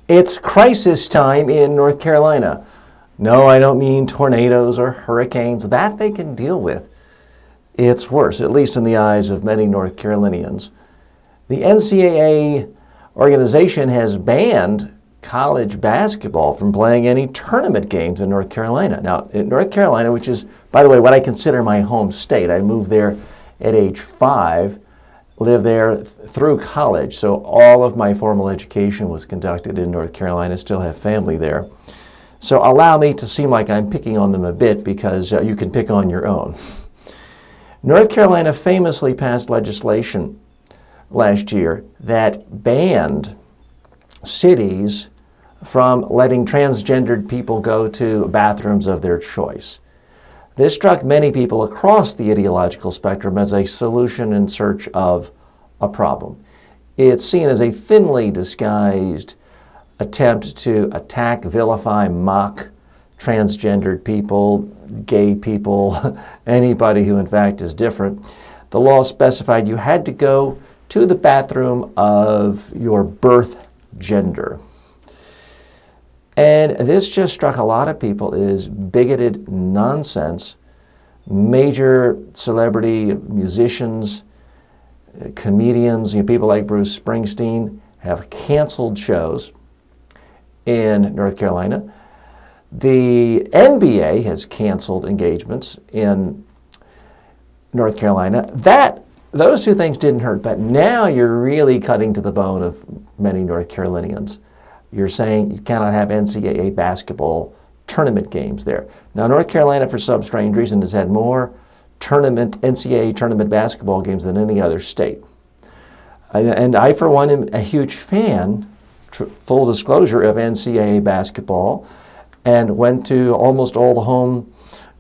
It's crisis time in North Carolina. No, I don't mean tornadoes or hurricanes. That they can deal with. It's worse, at least in the eyes of many North Carolinians. The NCAA organization has banned college basketball from playing any tournament games in North Carolina. Now, in North Carolina, which is, by the way, what I consider my home state, I moved there at age 5, lived there through college, so all of my formal education was conducted in North Carolina, still have family there. So allow me to seem like I'm picking on them a bit because you can pick on your own. North Carolina famously passed legislation last year that banned cities from letting transgendered people go to bathrooms of their choice. This struck many people across the ideological spectrum as a solution in search of a problem. It's seen as a thinly disguised attempt to attack, vilify, mock transgendered people, gay people, anybody who in fact is different. The law specified you had to go to the bathroom of your birth gender. And this just struck a lot of people as bigoted nonsense. Major celebrity musicians, comedians, people like Bruce Springsteen have canceled shows in North Carolina. The NBA has canceled engagements in North Carolina. Those two things didn't hurt, but now you're really cutting to the bone of many North Carolinians. You're saying you cannot have NCAA basketball tournament games there. Now, North Carolina, for some strange reason, has had more NCAA tournament basketball games than any other state. And I, for one, am a huge fan, full disclosure, of NCAA basketball, and went to almost all the home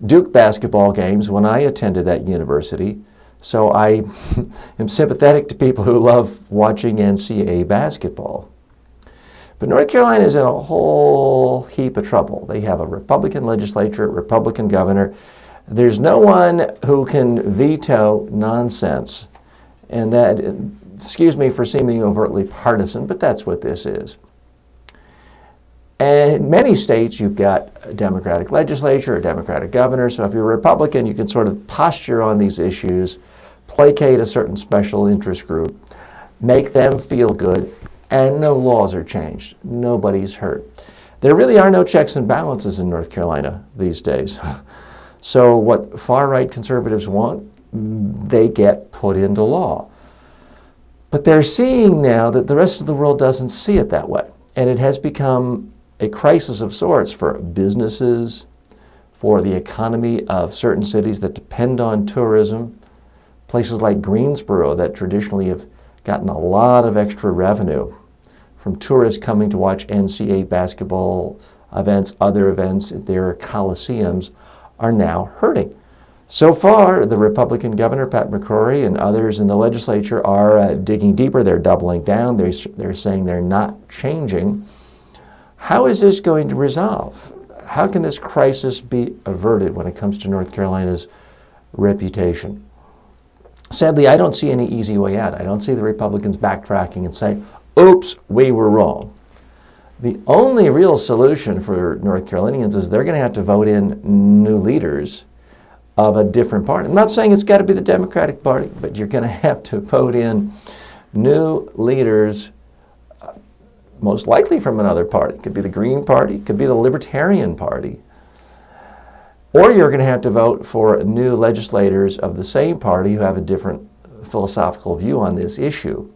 Duke basketball games when I attended that university. So I am sympathetic to people who love watching NCAA basketball. But North Carolina is in a whole heap of trouble. They have a Republican legislature, a Republican governor. There's no one who can veto nonsense. And that, excuse me for seeming overtly partisan, but that's what this is. And in many states, you've got a Democratic legislature, a Democratic governor. So if you're a Republican, you can sort of posture on these issues, placate a certain special interest group, make them feel good, and no laws are changed. Nobody's hurt. There really are no checks and balances in North Carolina these days. So what far-right conservatives want, they get put into law. But they're seeing now that the rest of the world doesn't see it that way. And it has become a crisis of sorts for businesses, for the economy of certain cities that depend on tourism, places like Greensboro that traditionally have gotten a lot of extra revenue from tourists coming to watch NCAA basketball events, other events, their coliseums, are now hurting. So far, the Republican governor, Pat McCrory, and others in the legislature are digging deeper. They're doubling down. They're saying they're not changing. How is this going to resolve? How can this crisis be averted when it comes to North Carolina's reputation? Sadly, I don't see any easy way out. I don't see the Republicans backtracking and saying, oops, we were wrong. The only real solution for North Carolinians is they're going to have to vote in new leaders of a different party. I'm not saying it's got to be the Democratic Party, but you're going to have to vote in new leaders, most likely from another party. It could be the Green Party, it could be the Libertarian Party. Or you're going to have to vote for new legislators of the same party who have a different philosophical view on this issue.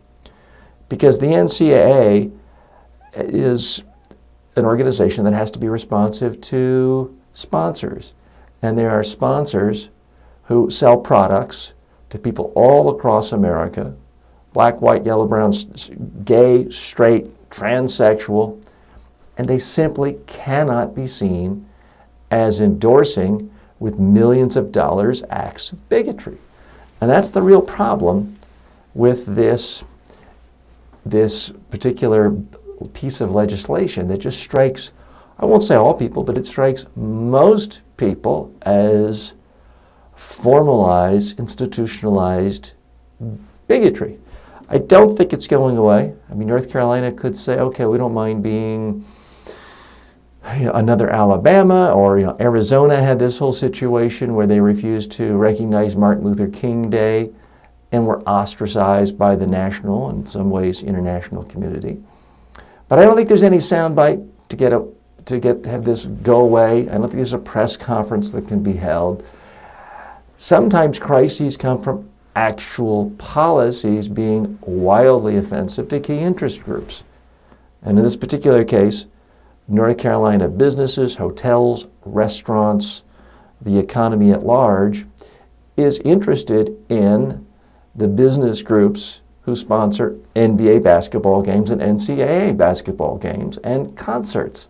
Because the NCAA is an organization that has to be responsive to sponsors. And there are sponsors who sell products to people all across America, black, white, yellow, brown, gay, straight, transsexual, and they simply cannot be seen as endorsing with millions of dollars acts of bigotry. And that's the real problem with this particular piece of legislation that just strikes, I won't say all people, but it strikes most people as formalized, institutionalized bigotry. I don't think it's going away. I mean, North Carolina could say, okay, we don't mind being another Alabama, or Arizona had this whole situation where they refused to recognize Martin Luther King Day and were ostracized by the national, and in some ways international community. But I don't think there's any soundbite to have this go away. I don't think there's a press conference that can be held. Sometimes crises come from actual policies being wildly offensive to key interest groups. And in this particular case, North Carolina businesses, hotels, restaurants, the economy at large is interested in the business groups who sponsor NBA basketball games and NCAA basketball games and concerts.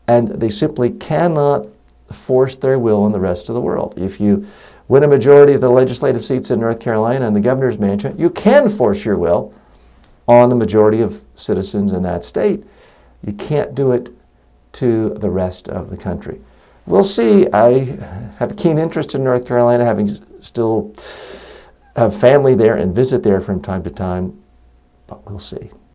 And they simply cannot force their will on the rest of the world. If you win a majority of the legislative seats in North Carolina and the governor's mansion, you can force your will on the majority of citizens in that state. You can't do it to the rest of the country. We'll see. I have a keen interest in North Carolina, having still have family there and visit there from time to time, but we'll see.